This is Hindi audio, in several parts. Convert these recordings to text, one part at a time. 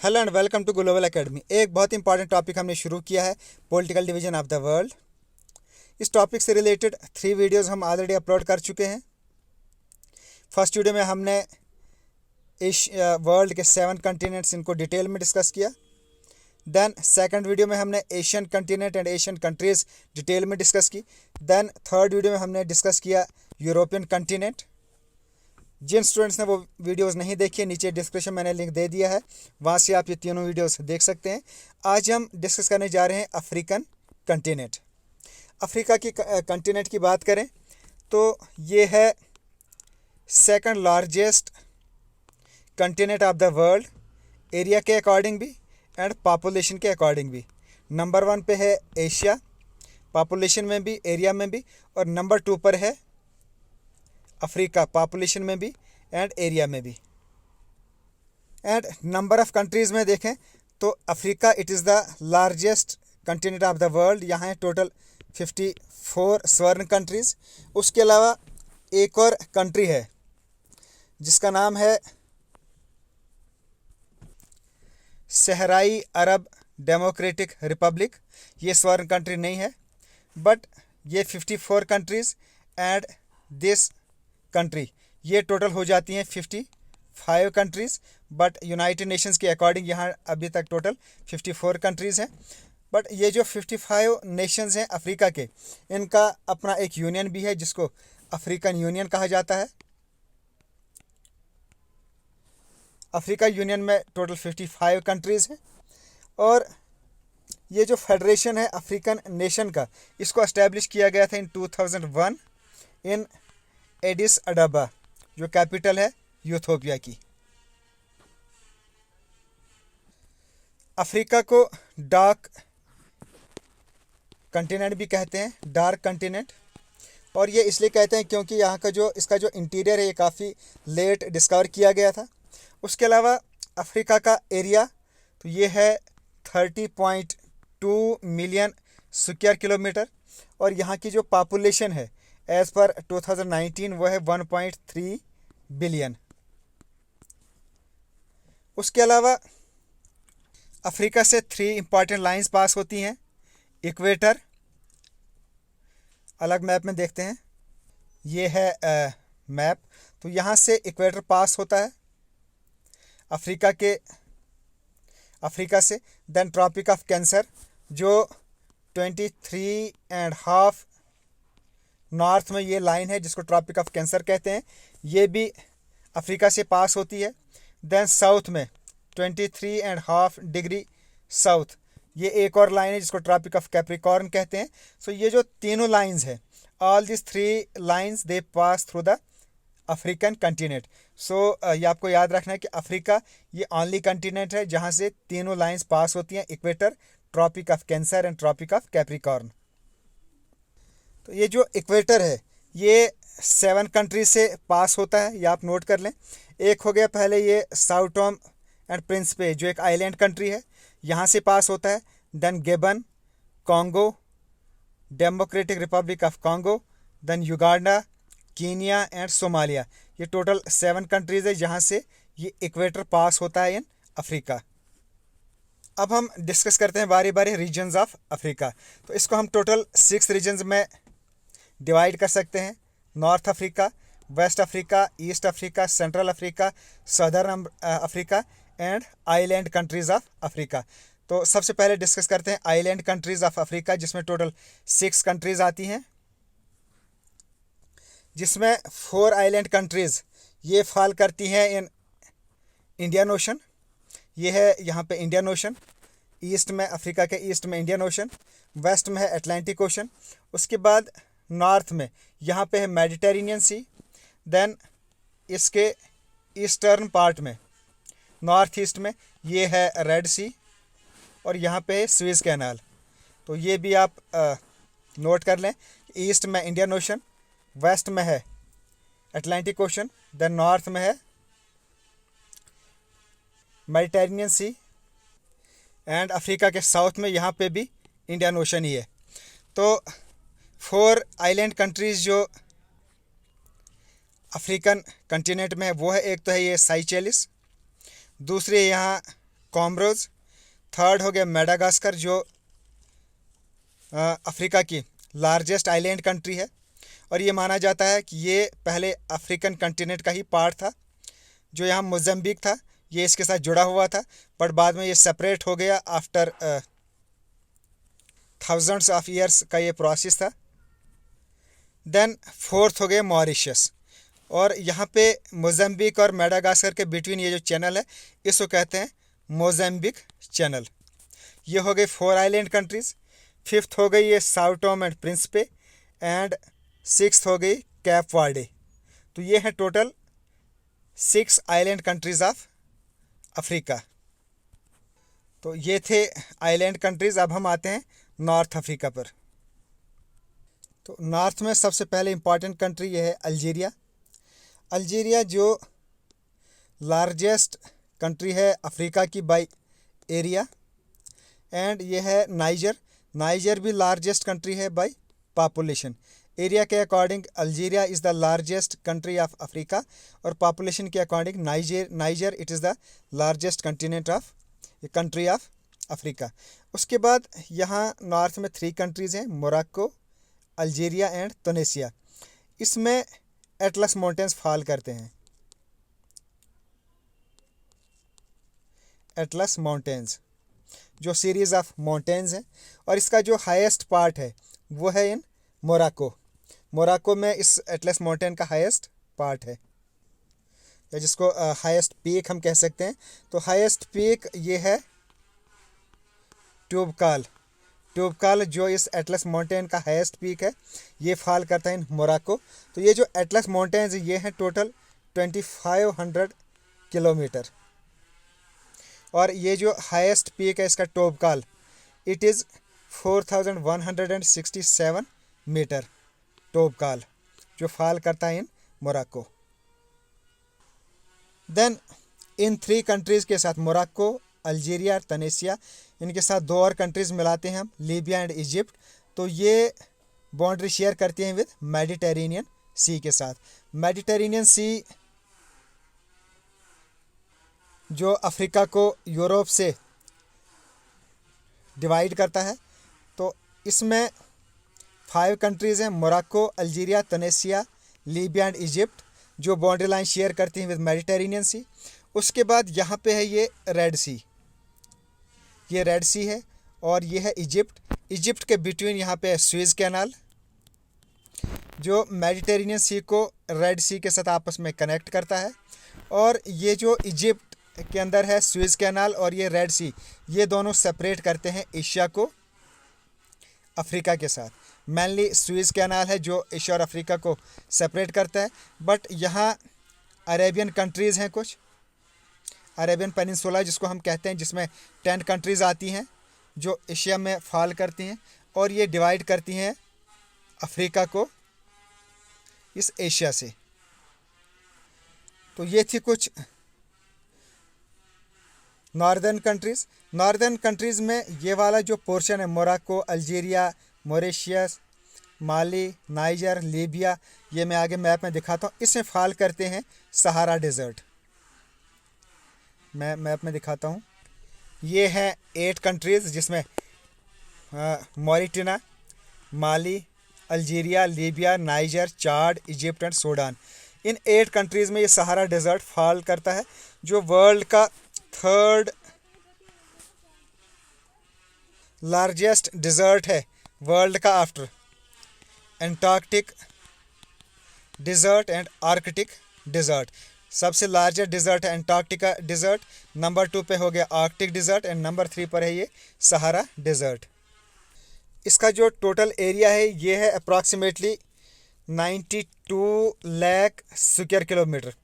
Hello and welcome to global academy. एक बहुत इंपॉर्टेंट टॉपिक हमने शुरू किया है, political division of the world. इस टॉपिक से रिलेटेड 3 वीडियोस हम ऑलरेडी अपलोड कर चुके हैं। फर्स्ट वीडियो में हमने वर्ल्ड के 7 कंटिनेंट्स इनको डिटेल में डिस्कस किया। देन सेकंड वीडियो में हमने Asian continent and Asian countries detail में डिस्कस की। देन थर्ड वीडियो में हमने डिस्कस किया यूरोपियन कंटिनेंट। जिन स्टूडेंट्स ने वो वीडियोस नहीं देखी है, नीचे डिस्क्रिप्शन मैंने लिंक दे दिया है, वहाँ से आप ये तीनों वीडियोस देख सकते हैं। आज हम डिस्कस करने जा रहे हैं अफ्रीकन कंटिनेंट। अफ्रीका की कंटिनेंट की बात करें तो ये है second largest continent of the world, area के अकॉर्डिंग भी एंड पॉपुलेशन के अकॉर्डिंग भी। नंबर 1 पे है एशिया, पॉपुलेशन में भी एरिया में भी, और नंबर 2 पर है अफ्रीका, पॉपुलेशन में भी एंड एरिया में भी। एंड नंबर ऑफ़ कंट्रीज़ में देखें तो Africa it is the largest continent of the world. यहाँ है टोटल 54 स्वर्ण कंट्रीज़। उसके अलावा एक और कंट्री है जिसका नाम है सहराई अरब डेमोक्रेटिक रिपब्लिक। ये स्वर्ण कंट्री नहीं है, बट ये 54 कंट्रीज़ एंड दिस कंट्री, ये टोटल हो जाती हैं 55 कंट्रीज़। बट यूनाइटेड नेशंस के अकॉर्डिंग यहाँ अभी तक टोटल 54 कंट्रीज़ हैं। बट ये जो 55 नेशंस हैं अफ्रीका के, इनका अपना एक यूनियन भी है जिसको अफ्रीकन यूनियन कहा जाता है। अफ्रीका यूनियन में टोटल 55 कंट्रीज़ हैं। और ये जो फेडरेशन है अफ्रीकन नेशन का, इसको एस्टेब्लिश किया गया था इन 2001 इन एडिस अडाबा, जो कैपिटल है यूथोपिया की। अफ्रीका को डार्क कंटिनेंट भी कहते हैं, डार्क कंटिनेंट। और ये इसलिए कहते हैं क्योंकि यहाँ का जो इसका जो इंटीरियर है ये काफ़ी लेट डिस्कवर किया गया था। उसके अलावा अफ्रीका का एरिया तो ये है 30.2 मिलियन स्क्वायर किलोमीटर, और यहाँ की जो पॉपुलेशन है एज़ पर 2019 वो है 1.3 बिलियन। उसके अलावा अफ्रीका से 3 इम्पॉर्टेंट लाइंस पास होती हैं। इक्वेटर, अलग मैप में देखते हैं, ये है मैप, तो यहाँ से इक्वेटर पास होता है अफ्रीका से। देन ट्रॉपिक ऑफ कैंसर जो 23.5 नॉर्थ में ये लाइन है जिसको ट्रॉपिक ऑफ कैंसर कहते हैं, ये भी अफ्रीका से पास होती है। देन साउथ में 23.5 डिग्री साउथ, ये एक और लाइन है जिसको ट्रॉपिक ऑफ कैप्रिकॉर्न कहते हैं। सो ये जो तीनों लाइंस हैं, all this 3 lines they pass through the African continent. So ये आपको याद रखना है कि अफ्रीका ये ओनली कंटिनेंट है जहाँ से तीनों लाइंस पास होती हैं, equator, tropic of cancer and tropic of capricorn. तो ये जो इक्वेटर है ये 7 कंट्री से पास होता है, ये आप नोट कर लें। एक हो गया पहले ये साओ टोम एंड प्रिंसिपे, जो एक आइलैंड कंट्री है, यहाँ से पास होता है। Then Gabon, Congo, Democratic Republic of Congo, then Uganda, Kenya and Somalia. ये टोटल 7 कंट्रीज़ है जहाँ से ये इक्वेटर पास होता है इन अफ्रीका। अब हम डिस्कस करते हैं बारी बारी रीजन्स ऑफ अफ्रीका। तो इसको हम टोटल 6 रीजन्स में डिवाइड कर सकते हैं। North Africa, West Africa, East Africa, Central Africa, Southern Africa and island countries of Africa. तो सबसे पहले डिस्कस करते हैं आइलैंड कंट्रीज़ ऑफ अफ्रीका, जिसमें टोटल 6 कंट्रीज़ आती हैं, जिसमें 4 आइलैंड कंट्रीज़ ये फॉल करती हैं इन इंडियन ओशन। ये है यहाँ पे इंडियन ओशन, ईस्ट में अफ्रीका के ईस्ट में इंडियन ओशन, वेस्ट में है अटलांटिक ओशन। उसके बाद नॉर्थ में यहाँ पे है मेडिटेरेनियन सी। देन इसके ईस्टर्न पार्ट में, नॉर्थ ईस्ट में, ये है रेड सी, और यहाँ पे है स्विस कैनाल। तो ये भी आप नोट कर लें। ईस्ट में इंडियन ओशन, वेस्ट में है अटलांटिक ओशन, देन नॉर्थ में है मेडिटेरेनियन सी, एंड अफ्रीका के साउथ में यहाँ पे भी इंडियन ओशन ही है। तो 4 आइलैंड कंट्रीज़ जो अफ्रीकन कंटिनेंट में है वो है, एक तो है ये साइचेलिस, दूसरी यहाँ कॉमरोज। थर्ड हो गया मेडागास्कर, जो अफ्रीका की लार्जेस्ट आइलैंड कंट्री है, और ये माना जाता है कि ये पहले अफ्रीकन कंटिनेंट का ही पार्ट था। जो यहाँ मोज़म्बिक था ये इसके साथ जुड़ा हुआ था, बट बाद में ये सेपरेट हो गया आफ्टर थाउजेंड्स ऑफ ईयर्स का ये प्रोसेस था। देन फोर्थ हो गया मॉरिशस, और यहाँ पे मोज़म्बिक और मेडागास्कर के बिटवीन ये जो चैनल है इसको कहते हैं मोज़म्बिक चैनल। ये हो गई 4 आइलैंड कंट्रीज़। फिफ्थ हो गई ये Sao Tomé and Principe, and sixth हो गई कैप वर्डे। तो ये है total 6 island countries of Africa. तो ये थे आइलैंड कंट्रीज़। अब हम आते हैं नॉर्थ अफ्रीका पर। तो नॉर्थ में सबसे पहले इम्पॉर्टेंट कंट्री ये है अल्जीरिया। अल्जीरिया जो लार्जेस्ट कंट्री है अफ्रीका की बाय एरिया, एंड ये है नाइजर। नाइजर भी लार्जेस्ट कंट्री है बाय पॉपुलेशन। एरिया के according Algeria is the largest country of Africa, और पॉपुलेशन के according niger it is the largest continent of country of Africa. उसके बाद यहाँ नॉर्थ में 3 कंट्रीज़ हैं, मोरक्को, अल्जीरिया एंड तुनिसिया। इसमें एटलस माउंटेन्स फॉल करते हैं, एटलस माउंटेन्स जो सीरीज़ ऑफ माउंटेन्स हैं, और इसका जो हाईएस्ट पार्ट है वो है इन मोरक्को। मोरक्को में इस एटलस माउंटेन का हाईएस्ट पार्ट है, या जिसको हाईएस्ट पीक हम कह सकते हैं। तो हाईएस्ट पीक ये है ट्यूबकाल। ट्यूबकाल जो इस एटलस माउंटेन का हाईएस्ट पीक है ये फॉल करता है इन मोरक्को। तो ये जो एटलस माउंटेन्स ये हैं टोटल 2500 किलोमीटर, और ये जो हाईएस्ट पीक है इसका Toubkal it is 4167 metre Toubkal, जो फॉल करता है in Morocco. Then in 3 countries के साथ मोरक्को, अल्जीरिया और तुनिसिया, इनके साथ 2 और कंट्रीज़ मिलाते हैं हम, लीबिया एंड इजिप्ट। तो ये बाउंड्री शेयर करती हैं विद मेडिटेरेनियन सी के साथ। मेडिटेरेनियन सी जो अफ्रीका को यूरोप से डिवाइड करता है। तो इसमें 5 कंट्रीज़ हैं, Morocco, Algeria, Tunisia, Libya and Egypt, जो बाउंड्री लाइन शेयर करती हैं विद मेडिटेरेनियन सी। उसके बाद यहाँ पे है ये रेड सी, ये रेड सी है, और ये है इजिप्ट। इजिप्ट के बिटवीन यहाँ पे है सुएज़ कैनाल, जो मेडिटेरेनियन सी को रेड सी के साथ आपस में कनेक्ट करता है। और ये जो इजिप्ट के अंदर है सुएज़ कैनाल और ये रेड सी, ये दोनों सेपरेट करते हैं एशिया को अफ्रीका के साथ। मेनली सुएज़ कैनाल है जो एशिया और अफ्रीका को सेपरेट करता है, बट यहाँ अरेबियन कंट्रीज़ हैं, कुछ अरेबियन पेनिनसुला जिसको हम कहते हैं, जिसमें 10 कंट्रीज़ आती हैं जो एशिया में फॉल करती हैं, और ये डिवाइड करती हैं अफ्रीका को इस एशिया से। तो ये थी कुछ नॉर्दर्न कंट्रीज़। नॉर्दर्न कंट्रीज़ में ये वाला जो पोर्शन है मोरक्को, अल्जीरिया, मॉरिशस, माली, नाइजर, लीबिया, ये मैं आगे मैप में दिखाता हूँ। इसमें फॉल करते हैं सहारा डेजर्ट। मैं मैप में दिखाता हूँ। ये हैं 8 कंट्रीज़ जिसमें Mauritania, Mali, Algeria, Libya, niger, Chad, Egypt and Sudan. In 8 countries में ये सहारा डेजर्ट फॉल करता है, जो वर्ल्ड का 3rd लार्जेस्ट डेजर्ट है वर्ल्ड का, after Antarctic desert and Arctic desert. सबसे लार्जेस्ट डेजर्ट है एंटार्क्टिका डेजर्ट, नंबर 2 पे हो गया आर्कटिक डेजर्ट, एंड नंबर 3 पर है ये सहारा डेजर्ट। इसका जो टोटल एरिया है ये है अप्रॉक्सीमेटली 92 लाख स्क्वायर किलोमीटर,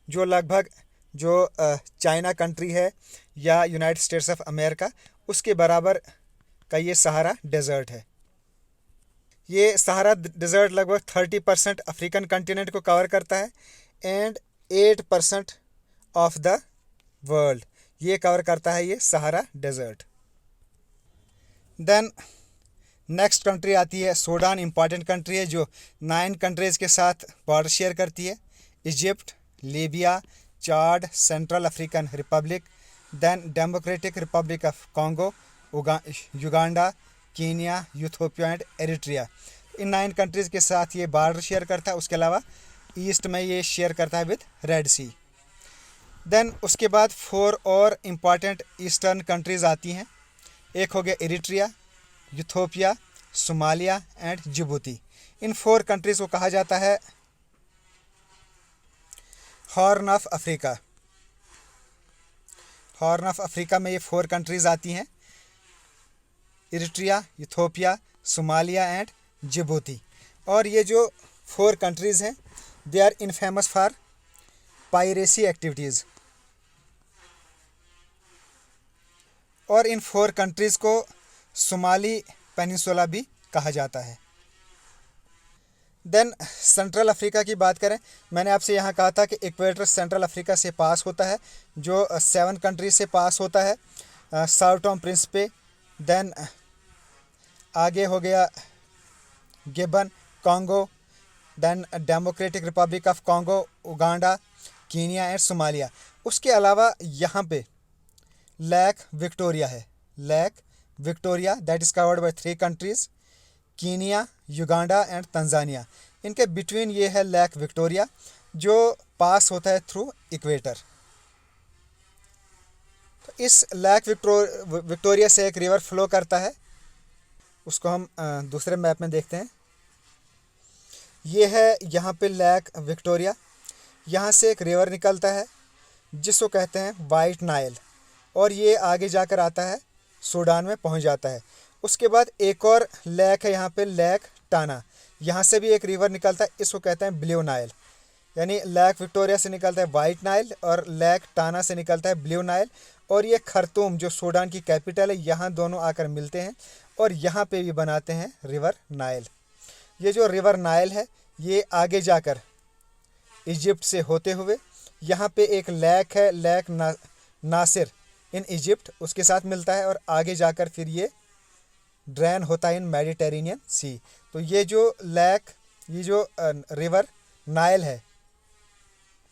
जो लगभग जो चाइना कंट्री है या यूनाइटेड स्टेट्स ऑफ अमेरिका उसके बराबर का ये सहारा डेजर्ट है। ये सहारा डेजर्ट लगभग 30% अफ्रीकन कंटिनेंट को कवर करता है, एंड 8% ऑफ द वर्ल्ड ये कवर करता है ये Sahara desert. Then next country आती है सूडान। इम्पॉर्टेंट कंट्री है जो 9 कंट्रीज़ के साथ बॉर्डर शेयर करती है, Egypt, Libya, Chad, Central African Republic, then Democratic Republic of Congo, Uganda, Kenya, Ethiopia and Eritrea. इन 9 कंट्रीज़ के साथ ये बॉर्डर शेयर करता है। उसके अलावा ईस्ट में ये शेयर करता है विद रेड सी। देन उसके बाद 4 और इम्पॉर्टेंट ईस्टर्न कंट्रीज़ आती हैं। एक हो गया Eritrea, Ethiopia, Somalia and Djibouti. इन 4 कंट्रीज़ को कहा जाता है Horn of Africa. Horn of Africa में ये 4 कंट्रीज़ आती हैं, Eritrea, Ethiopia, Somalia and Djibouti. और ये जो 4 कंट्रीज़ हैं they are infamous for piracy activities. और इन 4 कंट्रीज़ को सोमाली पेनिनसुला भी कहा जाता है। देन सेंट्रल अफ्रीका की बात करें, मैंने आपसे यहाँ कहा था कि इक्वेटर सेंट्रल अफ्रीका से पास होता है, जो 7 कंट्रीज से पास होता है। साओ टोम प्रिंसिपे, देन आगे हो गया Gabon, Congo, then Democratic Republic of Congo, Uganda, Kenya and Somalia. उसके अलावा यहाँ पे लेक विक्टोरिया है। Lake Victoria that is covered by 3 countries, Kenya, Uganda and Tanzania. इनके बिटवीन ये है लेक विक्टोरिया जो पास होता है थ्रू इक्वेटर। तो इस लेक विक्टोरिया से एक रिवर फ्लो करता है, उसको हम दूसरे मैप में देखते हैं। ये है यहाँ पे लेक विक्टोरिया। यहाँ से एक रिवर निकलता है जिसको कहते हैं वाइट नाइल, और ये आगे जाकर आता है सूडान में पहुँच जाता है। उसके बाद एक और लेक है यहाँ पे, लेक टाना। यहाँ से भी एक रिवर निकलता है, इसको कहते हैं ब्लू नाइल। यानी लेक विक्टोरिया से निकलता है वाइट नाइल और लेक टाना से निकलता है ब्लू नाइल। और ये खर्तूम जो सूडान की कैपिटल है, यहाँ दोनों आकर मिलते हैं और यहाँ पे भी बनाते हैं रिवर नाइल। ये जो रिवर नाइल है ये आगे जाकर इजिप्ट से होते हुए यहाँ पे एक लेक है, लेक नासिर इन इजिप्ट, उसके साथ मिलता है और आगे जाकर फिर ये ड्रेन होता है इन मेडिटेरेनियन सी। तो ये जो लेक, ये जो रिवर नाइल है,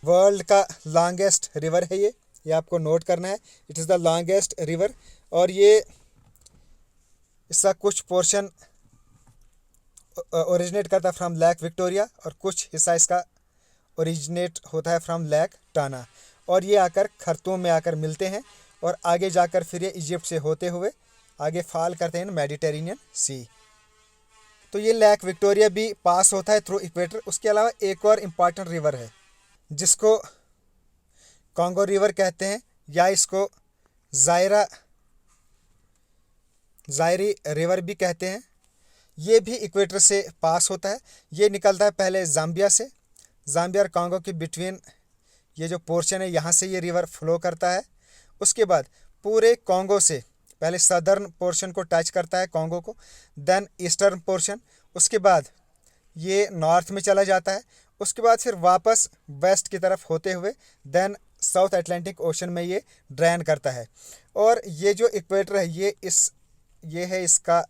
वर्ल्ड का लॉन्गेस्ट रिवर है। ये आपको नोट करना है, it is the longest river. और ये इसका कुछ पोर्शन ओरिजिनेट करता है फ्रॉम लेक विक्टोरिया और कुछ हिस्सा इसका ओरिजिनेट होता है फ्रॉम लेक टाना। और ये आकर खर्तूम में आकर मिलते हैं और आगे जाकर फिर ये इजिप्ट से होते हुए आगे फॉल करते हैं मेडिटेरेनियन सी। तो ये लेक विक्टोरिया भी पास होता है थ्रू इक्वेटर। उसके अलावा एक और इम्पॉर्टेंट रिवर है जिसको कॉन्गो रिवर कहते हैं, या इसको जायरी रिवर भी कहते हैं। ये भी इक्वेटर से पास होता है। ये निकलता है पहले जाम्बिया से, जाम्बिया और कॉन्गो के बिटवीन ये जो पोर्शन है यहाँ से ये रिवर फ्लो करता है। उसके बाद पूरे कॉन्गो से पहले सदर्न पोर्शन को टच करता है कॉन्गो को, देन ईस्टर्न पोर्शन, उसके बाद ये नॉर्थ में चला जाता है, उसके बाद फिर वापस वेस्ट की तरफ होते हुए देन साउथ अटलांटिक ओशन में ये ड्रेन करता है। और ये जो इक्वेटर है ये है इसका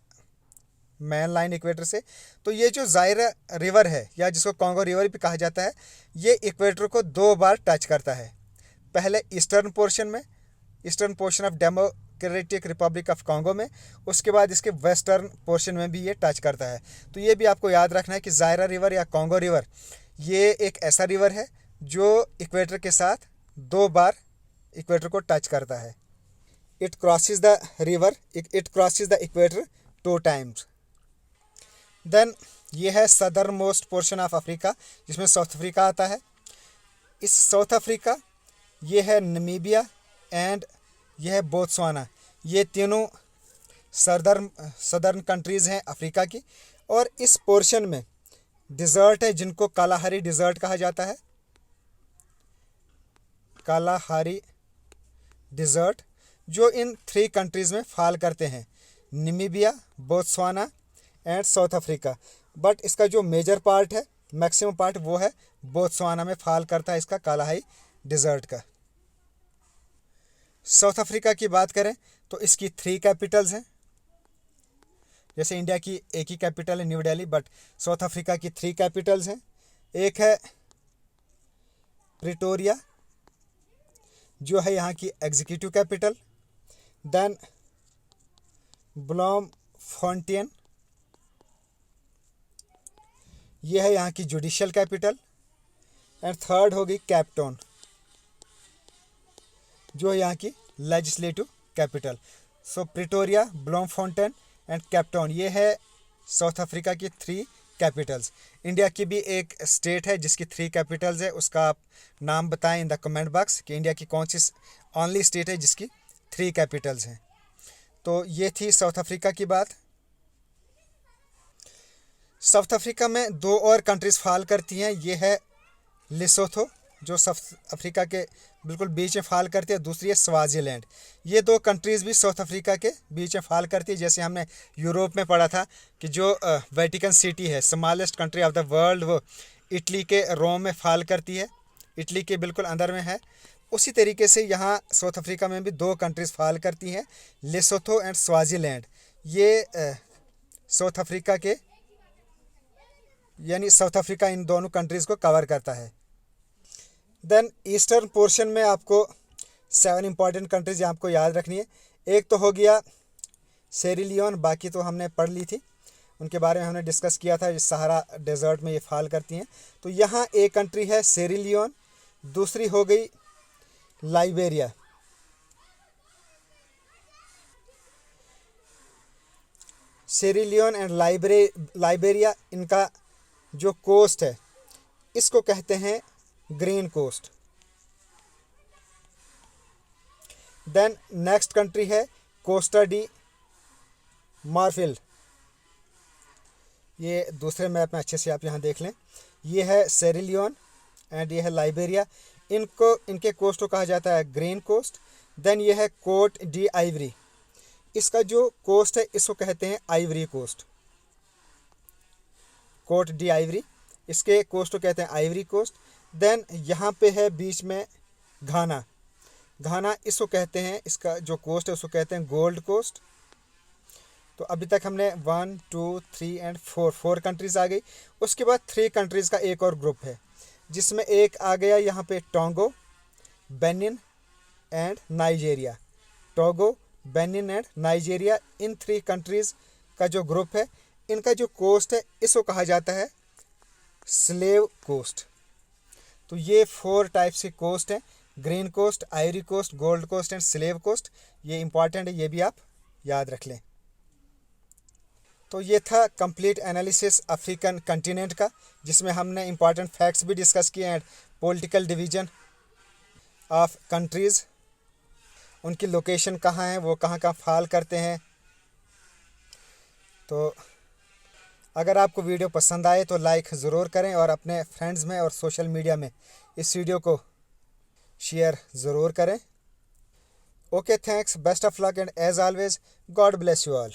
मेन लाइन इक्वेटर से। तो ये जो जायरा रिवर है या जिसको कॉन्गो रिवर भी कहा जाता है, ये इक्वेटर को 2 बार टच करता है। पहले ईस्टर्न पोर्शन में, eastern portion of democratic Republic of Congo में, उसके बाद इसके वेस्टर्न पोर्शन में भी ये टच करता है। तो ये भी आपको याद रखना है कि जायरा रिवर या कॉन्गो रिवर ये एक ऐसा रिवर है जो इक्वेटर के साथ 2 बार इक्वेटर को टच करता है। It crosses the river, it crosses the equator 2 times. Then ये है southernmost portion of Africa जिसमें साउथ अफ्रीका आता है। इस साउथ अफ्रीका, ये है नमीबिया एंड ये है बोत्सवाना। ये तीनों सदर्न कंट्रीज़ हैं अफ्रीका की। और इस पोर्शन में डिज़र्ट है जिनको कालाहारी डिज़र्ट कहा जाता है। कालाहारी डिज़र्ट जो इन 3 कंट्रीज़ में फॉल करते हैं, Namibia, Botswana and south Africa. But इसका जो मेजर पार्ट है, मैक्सिमम पार्ट, वो है बोत्सवाना में फॉल करता है इसका कालाहारी डिज़र्ट का। साउथ अफ्रीका की बात करें तो इसकी 3 कैपिटल्स हैं। जैसे इंडिया की एक ही कैपिटल है new Delhi, but south Africa की 3 कैपिटल्स हैं। एक है प्रिटोरिया जो है यहाँ की एग्जीक्यूटिव कैपिटल। देन ब्लॉमफोंटेन, ये है यहाँ की जुडिशियल कैपिटल। एंड थर्ड होगी केप टाउन, जो है यहाँ की legislative capital. So Pretoria, Bloemfontein and Cape Town, ये है साउथ अफ्रीका की 3 कैपिटल्स। इंडिया की भी एक स्टेट है जिसकी 3 कैपिटल्स है, उसका आप नाम बताएं इन द कमेंट बॉक्स कि इंडिया की कौन सी ओनली स्टेट है जिसकी 3 कैपिटल्स हैं। तो ये थी साउथ अफ्रीका की बात। साउथ अफ्रीका में 2 और कंट्रीज़ फॉल करती हैं। ये है लेसोथो, जो साउथ अफ्रीका के बिल्कुल बीच में फॉल करती है। दूसरी है स्वाजीलैंड। ये 2 कंट्रीज़ भी साउथ अफ्रीका के बीच में फॉल करती है। जैसे हमने यूरोप में पढ़ा था कि जो वेटिकन सिटी है, smallest country of the world, वो इटली के रोम में फॉल करती है, इटली के बिल्कुल अंदर में है। उसी तरीके से यहाँ साउथ अफ्रीका में भी 2 कंट्रीज़ फॉल करती हैं, लेसोथो एंड स्वाजीलैंड। ये साउथ अफ्रीका के, यानी साउथ अफ्रीका इन दोनों कंट्रीज़ को कवर करता है। देन ईस्टर्न पोर्शन में आपको 7 इंपॉर्टेंट कंट्रीज़ आपको याद रखनी है। एक तो हो गया सेरिलियन, बाकी तो हमने पढ़ ली थी, उनके बारे में हमने डिस्कस किया था। इस सहारा डेजर्ट में ये फॉल करती हैं। तो यहाँ एक कंट्री है सेरिलियन, दूसरी हो गई लाइबेरिया। सेरिलियन एंड लाइबेरिया, इनका जो कोस्ट है इसको कहते हैं Green Coast. Then next country है कोस्टा डी मार्फिल। ये दूसरे मैप में अच्छे से आप यहाँ देख लें। ये है सेरिलियन एंड ये है लाइबेरिया। इनके कोस्ट को कहा जाता है ग्रीन कोस्ट। देन ये है कोट डी आइवरी, इसका जो कोस्ट है इसको कहते हैं Ivory Coast. Cote d'Ivoire coast को कहते हैं आइवरी कोस्ट। देन यहाँ पे है बीच में घाना। घाना इसको कहते हैं, इसका जो कोस्ट है उसको कहते हैं गोल्ड कोस्ट। तो अभी तक हमने 1, 2, 3 एंड 4 कंट्रीज़ आ गई। उसके बाद 3 कंट्रीज़ का एक और ग्रुप है, जिसमें एक आ गया यहाँ पे Togo, Benin and Nigeria. Togo, Benin and Nigeria, इन 3 कंट्रीज़ का जो ग्रुप है, इनका जो कोस्ट है इसको कहा जाता है स्लेव कोस्ट। तो ये 4 टाइप्स के कोस्ट हैं, Green Coast, Ivory Coast, Gold Coast and Slave Coast. ये इंपॉर्टेंट है, ये भी आप याद रख लें। तो ये था कंप्लीट एनालिसिस अफ्रीकन कंटिनेंट का, जिसमें हमने इंपॉर्टेंट फैक्ट्स भी डिस्कस किए and political division of countries, उनकी लोकेशन कहाँ है, वो कहाँ कहाँ फॉल करते हैं। तो अगर आपको वीडियो पसंद आए तो लाइक ज़रूर करें और अपने फ्रेंड्स में और सोशल मीडिया में इस वीडियो को शेयर ज़रूर करें। Okay, thanks, best of luck and as always God bless you all.